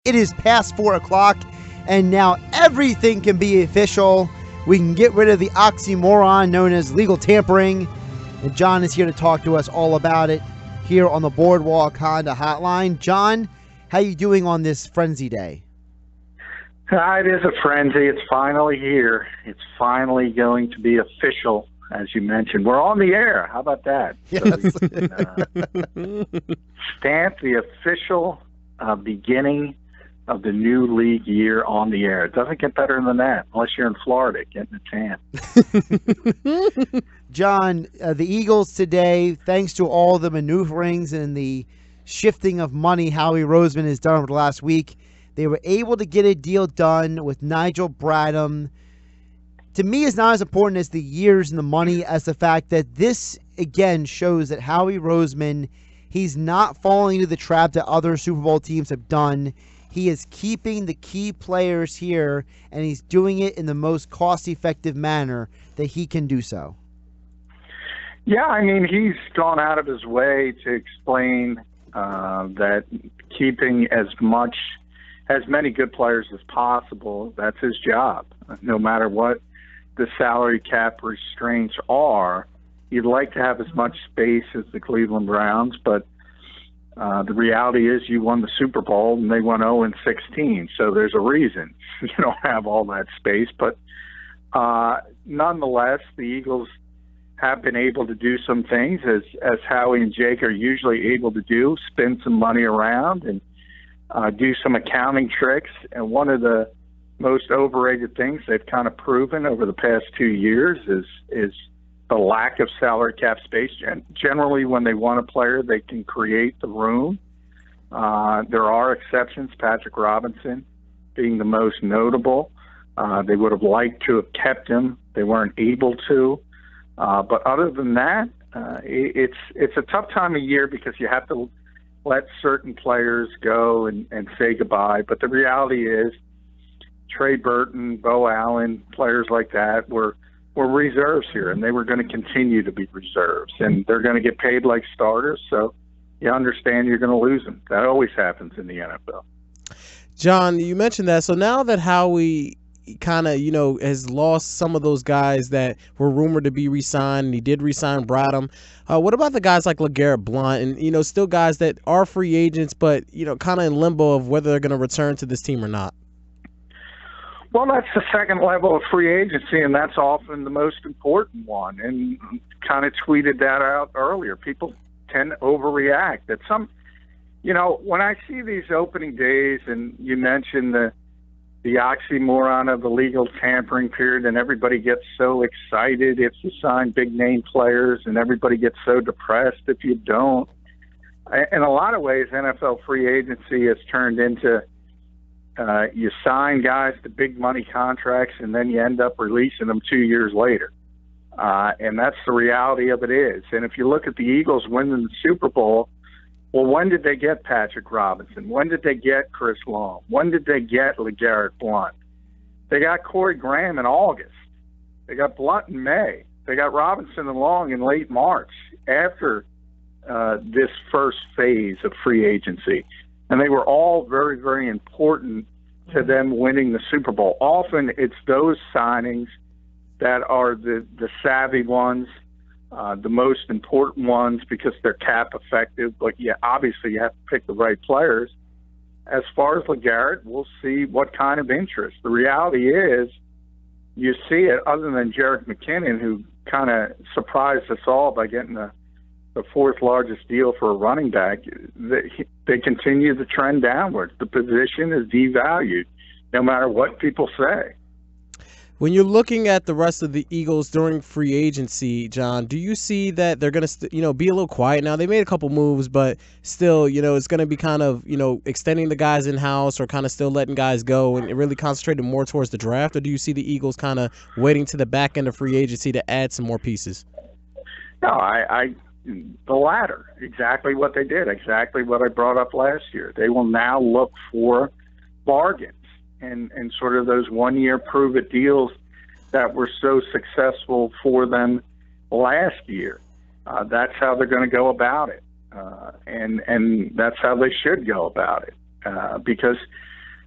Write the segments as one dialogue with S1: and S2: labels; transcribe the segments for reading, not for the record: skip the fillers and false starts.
S1: It is past 4 o'clock, and now everything can be official. We can get rid of the oxymoron known as legal tampering. And John is here to talk to us all about it here on the Boardwalk Honda Hotline. John, how you doing on this frenzy day?
S2: It is a frenzy. It's finally here. It's finally going to be official, as you mentioned. We're on the air. How about that?
S1: Yes.
S2: So we can, stamp the official beginning of the new league year on the air. It doesn't get better than that, unless you're in Florida getting a tan.
S1: John, the Eagles today, thanks to all the maneuverings and the shifting of money Howie Roseman has done over the last week, they were able to get a deal done with Nigel Bradham. To me, it's not as important as the years and the money as the fact that this, again, shows that Howie Roseman, he's not falling into the trap that other Super Bowl teams have done. He is keeping the key players here, and he's doing it in the most cost-effective manner that he can do so.
S2: Yeah, I mean, he's gone out of his way to explain that keeping as many good players as possible, that's his job. No matter what the salary cap restraints are, you'd like to have as much space as the Cleveland Browns, but the reality is you won the Super Bowl and they went 0-16, so there's a reason you don't have all that space. But nonetheless, the Eagles have been able to do some things, as Howie and Jake are usually able to do, spend some money around and do some accounting tricks. And one of the most overrated things they've kind of proven over the past 2 years is the lack of salary cap space. Generally, when they want a player, they can create the room. There are exceptions, Patrick Robinson being the most notable. They would have liked to have kept him. They weren't able to. But other than that, it's a tough time of year because you have to let certain players go and say goodbye. But the reality is Trey Burton, Bo Allen, players like that were reserves here, and they were going to continue to be reserves. And they're going to get paid like starters, so you understand you're going to lose them. That always happens in the NFL.
S3: John, you mentioned that. So now that Howie kind of, has lost some of those guys that were rumored to be re-signed, and he did re-sign Bradham. What about the guys like LeGarrette Blount and, still guys that are free agents but, kind of in limbo of whether they're going to return to this team or not?
S2: Well, that's the second level of free agency, and that's often the most important one. And kind of tweeted that out earlier. People tend to overreact. That when I see these opening days, and you mentioned the oxymoron of the legal tampering period, and everybody gets so excited if you sign big-name players, and everybody gets so depressed if you don't. In a lot of ways, NFL free agency has turned into you sign guys to big money contracts, and then you end up releasing them 2 years later. And that's the reality of it is. And if you look at the Eagles winning the Super Bowl, well, when did they get Patrick Robinson? When did they get Chris Long? When did they get LeGarrette Blount? They got Corey Graham in August. They got Blount in May. They got Robinson and Long in late March after this first phase of free agency. And they were all very, very important to them winning the Super Bowl. Often it's those signings that are the savvy ones, the most important ones because they're cap effective. But yeah, obviously you have to pick the right players. As far as LeGarrette, we'll see what kind of interest. The reality is you see it, other than Jerick McKinnon, who kind of surprised us all by getting the fourth largest deal for a running back, they continue the trend downwards. The position is devalued, no matter what people say.
S3: When you're looking at the rest of the Eagles during free agency, John, do you see that they're going to, be a little quiet now? They made a couple moves, but still, it's going to be kind of, extending the guys in-house or kind of still letting guys go and really concentrating more towards the draft? Or do you see the Eagles kind of waiting to the back end of free agency to add some more pieces?
S2: No, the latter, exactly what they did, exactly what I brought up last year. They will now look for bargains and sort of those one-year prove-it deals that were so successful for them last year. That's how they're going to go about it, and that's how they should go about it, because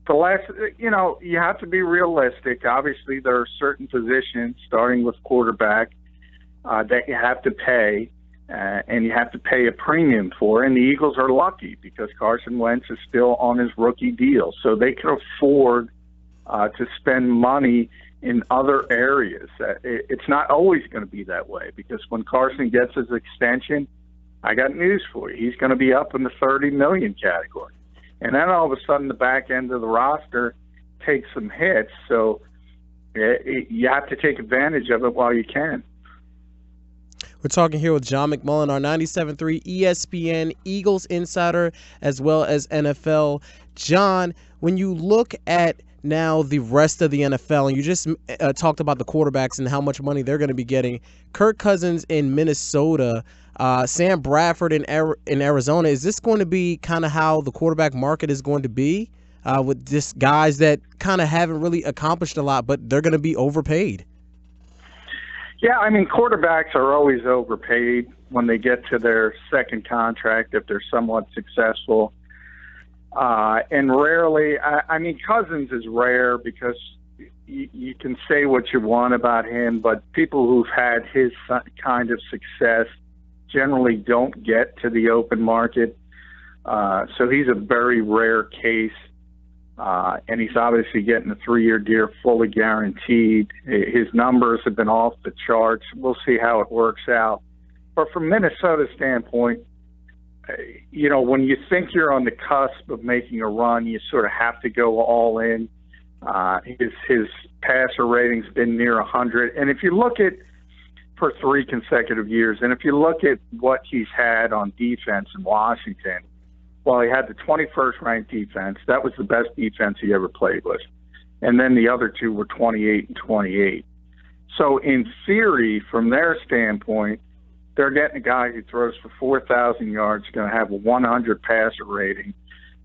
S2: the last, you have to be realistic. Obviously, there are certain positions, starting with quarterback, that you have to pay, and you have to pay a premium for. And the Eagles are lucky because Carson Wentz is still on his rookie deal, so they can afford to spend money in other areas. It's not always going to be that way, because when Carson gets his extension, I got news for you. He's going to be up in the $30 million category. And then all of a sudden the back end of the roster takes some hits, so you have to take advantage of it while you can.
S3: We're talking here with John McMullen, our 97.3 ESPN Eagles insider, as well as NFL. John, when you look at now the rest of the NFL, and you just talked about the quarterbacks and how much money they're going to be getting, Kirk Cousins in Minnesota, Sam Bradford in Arizona, is this going to be kind of how the quarterback market is going to be, with just guys that kind of haven't really accomplished a lot, but they're going to be overpaid?
S2: Yeah, I mean, quarterbacks are always overpaid when they get to their second contract if they're somewhat successful. And rarely, I mean, Cousins is rare because you can say what you want about him, but people who've had his kind of success generally don't get to the open market. So he's a very rare case. And he's obviously getting a 3-year deal fully guaranteed. His numbers have been off the charts. We'll see how it works out. But from Minnesota's standpoint, when you think you're on the cusp of making a run, you sort of have to go all in. His passer rating's been near 100. And if you look at, for 3 consecutive years, and if you look at what he's had on defense in Washington, well, he had the 21st ranked defense. That was the best defense he ever played with. And then the other two were 28 and 28. So in theory, from their standpoint, they're getting a guy who throws for 4,000 yards, going to have a 100 passer rating.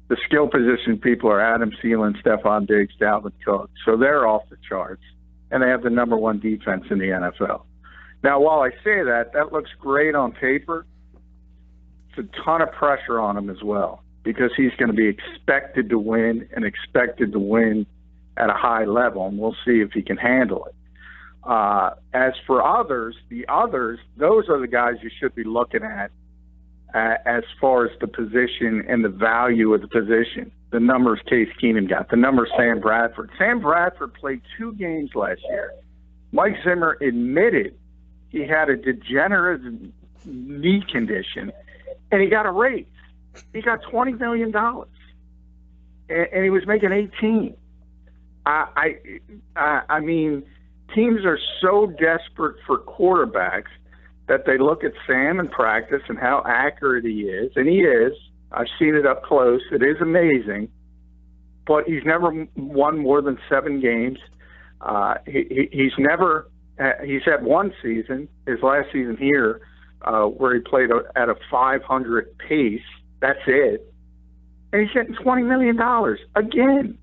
S2: The skill position people are Adam Thielen, Stephon Diggs, Dalvin Cook. So they're off the charts. And they have the number 1 defense in the NFL. Now, while I say that looks great on paper. It's a ton of pressure on him as well, because he's going to be expected to win and expected to win at a high level, and we'll see if he can handle it. As for others, those are the guys you should be looking at as far as the position and the value of the position. The numbers Case Keenum got, the numbers Sam Bradford. Sam Bradford played 2 games last year. Mike Zimmer admitted he had a degenerative knee condition, and he got a raise. He got $20 million, and he was making 18. I mean, teams are so desperate for quarterbacks that they look at Sam in practice and how accurate he is, and he is. I've seen it up close. It is amazing, but he's never won more than 7 games. He's had 1 season, his last season here, where he played at a 500 pace. That's it. And he's getting $20 million. Again,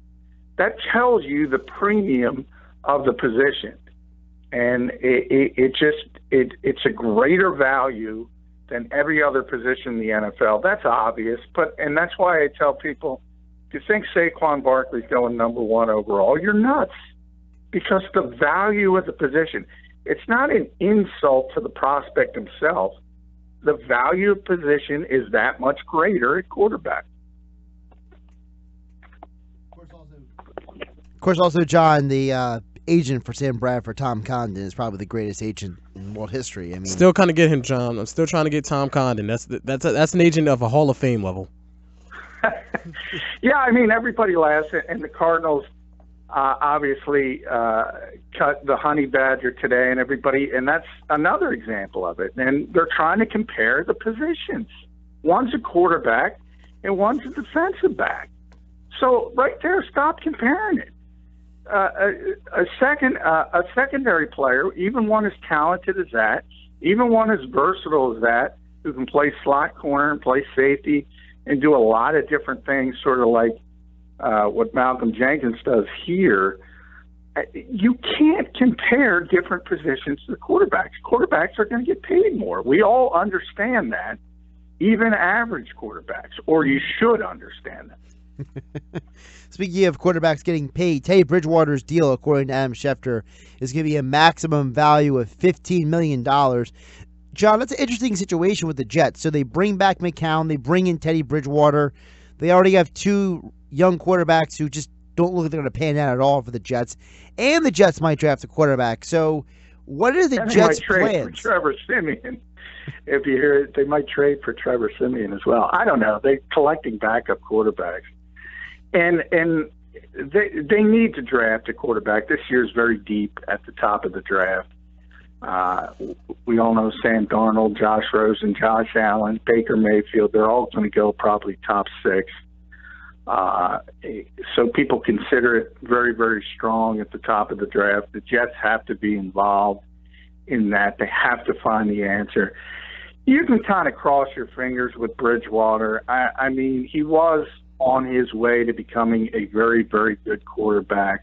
S2: that tells you the premium of the position. And it's a greater value than every other position in the NFL. That's obvious. And that's why I tell people, if you think Saquon Barkley's going number 1 overall, you're nuts. Because the value of the position, it's not an insult to the prospect himself. The value of position is that much greater at quarterback.
S1: Of course, also, John, the agent for Sam Bradford, Tom Condon, is probably the greatest agent in world history. I mean,
S3: still kind of get him, John. I'm still trying to get Tom Condon. That's an agent of a Hall of Fame level.
S2: Yeah, I mean, everybody laughs, and the Cardinals obviously cut the honey badger today, and that's another example of it. And they're trying to compare the positions. One's a quarterback and one's a defensive back. So right there, stop comparing it. A secondary player, even one as talented as that, even one as versatile as that, who can play slot corner and play safety and do a lot of different things, sort of like what Malcolm Jenkins does here. You can't compare different positions to the quarterbacks. Quarterbacks are going to get paid more. We all understand that, even average quarterbacks, or you should understand that.
S1: Speaking of quarterbacks getting paid, Teddy Bridgewater's deal, according to Adam Schefter, is going to be a maximum value of $15 million. John, that's an interesting situation with the Jets. So they bring back McCown, they bring in Teddy Bridgewater. They already have two young quarterbacks who just don't look like they're going to pan out at all for the Jets. And the Jets might draft a quarterback. So what are the Jets' plans?
S2: For Trevor Siemian. If you hear it, they might trade for Trevor Siemian as well. I don't know. They're collecting backup quarterbacks. And they need to draft a quarterback. This year is very deep at the top of the draft. We all know Sam Darnold, Josh Rosen, Josh Allen, Baker Mayfield. They're all going to go probably top 6. So people consider it very, very strong at the top of the draft. The Jets have to be involved in that. They have to find the answer. You can kind of cross your fingers with Bridgewater. I mean, he was on his way to becoming a very, very good quarterback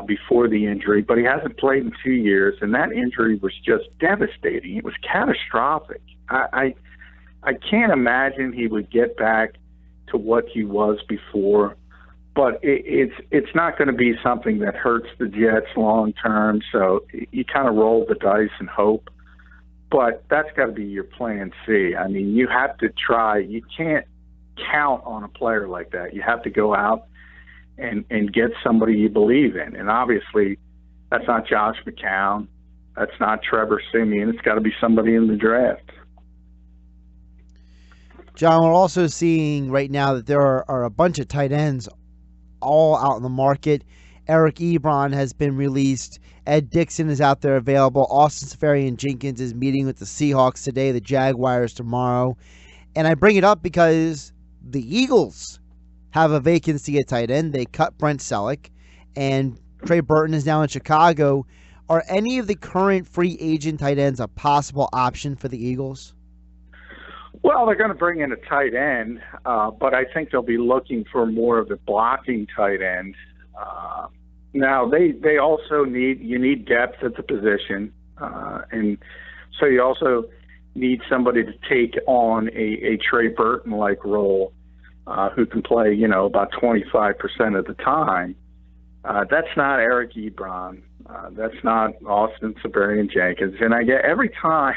S2: before the injury, but he hasn't played in 2 years, and that injury was just devastating. It was catastrophic. I can't imagine he would get back to what he was before, but it's not going to be something that hurts the Jets long term, so you kind of roll the dice and hope. But that's got to be your plan C. I mean, you have to try. You can't count on a player like that. You have to go out and get somebody you believe in. And obviously, that's not Josh McCown. That's not Trevor Siemian. It's got to be somebody in the draft.
S1: John, we're also seeing right now that there are a bunch of tight ends all out in the market. Eric Ebron has been released. Ed Dixon is out there available. Austin Seferian-Jenkins is meeting with the Seahawks today, the Jaguars tomorrow. And I bring it up because the Eagles have a vacancy at tight end. They cut Brent Selleck, and Trey Burton is now in Chicago. Are any of the current free agent tight ends a possible option for the Eagles?
S2: Well, they're going to bring in a tight end, but I think they'll be looking for more of a blocking tight end. Now, they also need depth at the position, and so you also need somebody to take on a Trey Burton-like role who can play, about 25% of the time. That's not Eric Ebron. That's not Austin Seferian-Jenkins. And I get every time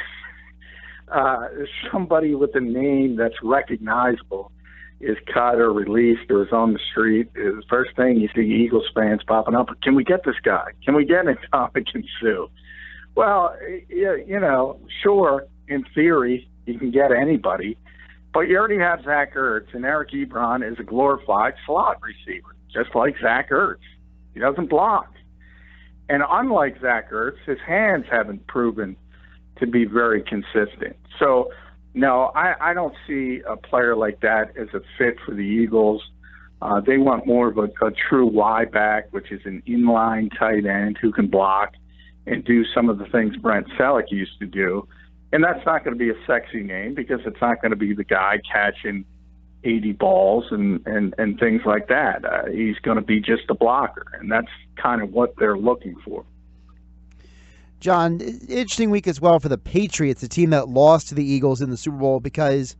S2: somebody with a name that's recognizable is cut or released or is on the street, the first thing you see Eagles fans popping up, can we get this guy? Can we get Ndamukong Suh? Well, sure, in theory, you can get anybody, but you already have Zach Ertz, and Eric Ebron is a glorified slot receiver, just like Zach Ertz. He doesn't block. And unlike Zach Ertz, his hands haven't proven to be very consistent. So, no, I don't see a player like that as a fit for the Eagles. They want more of a true Y back, which is an inline tight end who can block and do some of the things Brent Selleck used to do. And that's not going to be a sexy name because it's not going to be the guy catching 80 balls and things like that. He's going to be just a blocker, and that's kind of what they're looking for.
S1: John, interesting week as well for the Patriots, the team that lost to the Eagles in the Super Bowl, because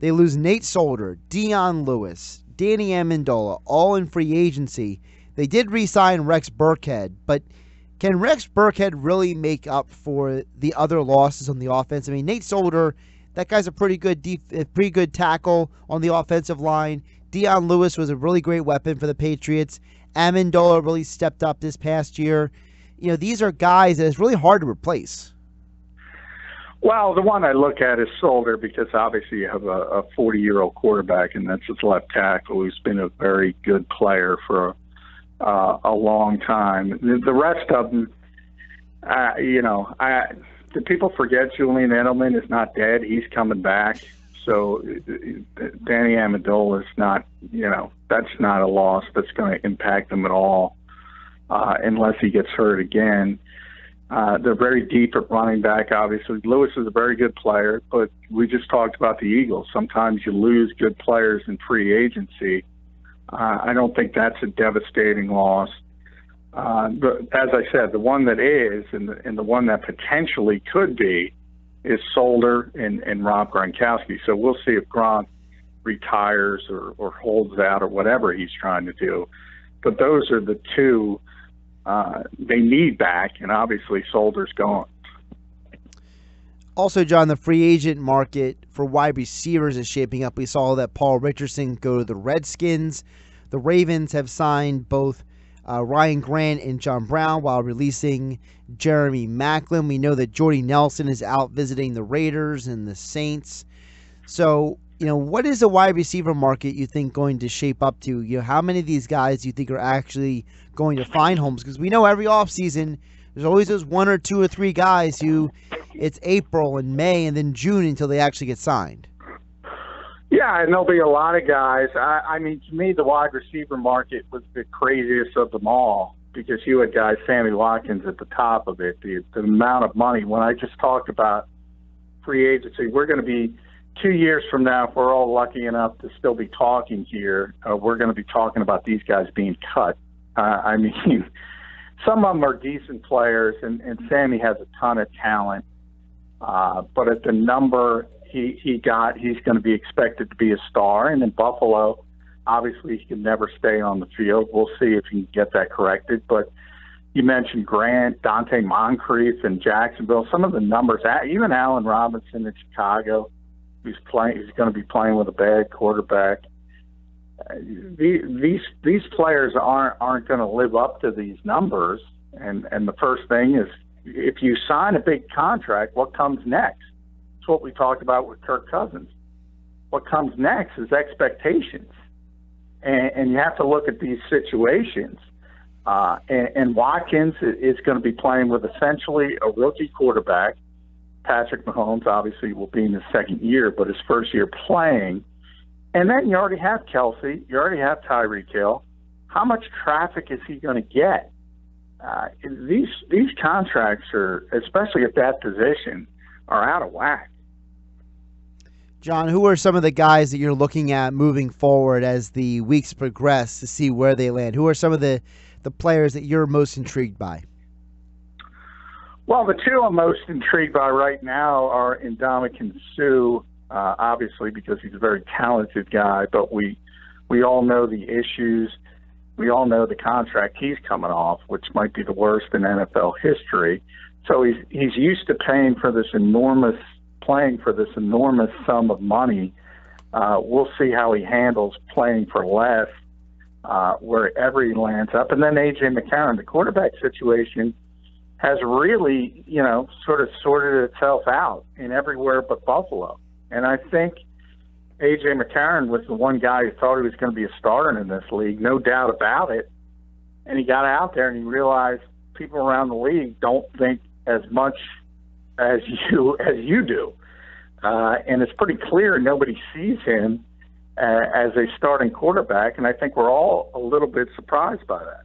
S1: they lose Nate Solder, Dion Lewis, Danny Amendola, all in free agency. They did re-sign Rex Burkhead, but can Rex Burkhead really make up for the other losses on the offense? I mean, Nate Solder, that guy's a pretty good tackle on the offensive line. Dion Lewis was a really great weapon for the Patriots. Amendola really stepped up this past year. These are guys that it's really hard to replace.
S2: Well, the one I look at is Solder because obviously you have a 40-year-old quarterback, and that's his left tackle who's been a very good player for a long time. The rest of them, do people forget Julian Edelman is not dead? He's coming back. So Danny Amendola is not, that's not a loss that's going to impact them at all. Unless he gets hurt again. They're very deep at running back, obviously. Lewis is a very good player, but we just talked about the Eagles. Sometimes you lose good players in free agency. I don't think that's a devastating loss. But as I said, the one that is and the one that potentially could be is Solder and Rob Gronkowski. So we'll see if Gronk retires or holds out or whatever he's trying to do. But those are the two they need back, and obviously Solder's gone.
S1: Also, John, the free agent market for wide receivers is shaping up. We saw that Paul Richardson go to the Redskins. The Ravens have signed both Ryan Grant and John Brown while releasing Jeremy Maclin. We know that Jordy Nelson is out visiting the Raiders and the Saints. So, what is the wide receiver market you think going to shape up to? How many of these guys do you think are actually going to find homes? Because we know every offseason there's always those one or two or three guys who it's April and May and then June until they actually get signed.
S2: Yeah, and there'll be a lot of guys. I mean, to me, the wide receiver market was the craziest of them all because you had guys, Sammy Watkins, at the top of it. The amount of money. When I just talked about free agency, we're going to be 2 years from now, if we're all lucky enough to still be talking here, we're going to be talking about these guys being cut. I mean, some of them are decent players, and Sammy has a ton of talent. But at the number he got, he's going to be expected to be a star. And in Buffalo, obviously he can never stay on the field. We'll see if he can get that corrected. But you mentioned Grant, Dante Moncrief in Jacksonville. Some of the numbers, even Allen Robinson in Chicago, he's going to be playing with a bad quarterback. These players aren't going to live up to these numbers. And the first thing is, if you sign a big contract, what comes next? It's what we talked about with Kirk Cousins. What comes next is expectations. And you have to look at these situations. And Watkins is going to be playing with essentially a rookie quarterback. Patrick Mahomes obviously will be in his second year, but his first year playing. And then you already have Kelsey. You already have Tyreek Hill. How much traffic is he going to get? These contracts are, especially at that position, are out of whack.
S1: John, who are some of the guys that you're looking at moving forward as the weeks progress to see where they land? Who are some of the players that you're most intrigued by?
S2: Well, the two I'm most intrigued by right now are Ndamukong Suh, obviously because he's a very talented guy, but we all know the issues. We all know the contract he's coming off, which might be the worst in NFL history. So he's used to playing for this enormous sum of money. We'll see how he handles playing for less, wherever he lands up. And then A.J. McCarron, the quarterback situation has really, sort of sorted itself out in everywhere but Buffalo. And I think A.J. McCarron was the one guy who thought he was going to be a starter in this league, no doubt about it. And he got out there and he realized people around the league don't think as much as you do. And it's pretty clear nobody sees him as a starting quarterback, and I think we're all a little bit surprised by that.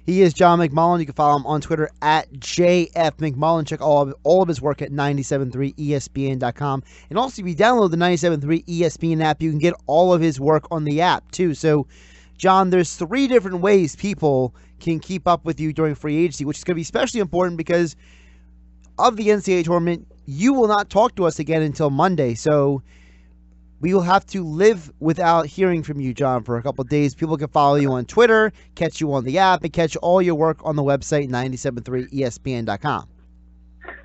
S1: He is John McMullen. You can follow him on Twitter at JFMcMullen. Check all of his work at 973ESPN.com. And also, if you download the 97.3 ESPN app, you can get all of his work on the app, too. So, John, there's 3 different ways people can keep up with you during free agency, which is going to be especially important because of the NCAA tournament. You will not talk to us again until Monday. So, we will have to live without hearing from you, John, for a couple of days. People can follow you on Twitter, catch you on the app, and catch all your work on the website, 973ESPN.com.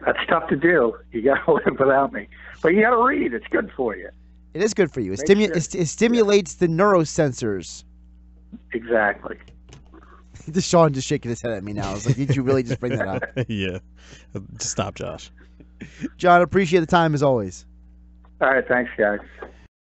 S2: That's tough to do. You got to live without me. But you got to read. It's good for you.
S1: It is good for you. It stimulates the neurosensors.
S2: Exactly.
S1: Sean just shaking his head at me now. I was like, did you really just bring that up?
S3: Yeah. Stop, Josh.
S1: John, appreciate the time as always.
S2: All right. Thanks, guys.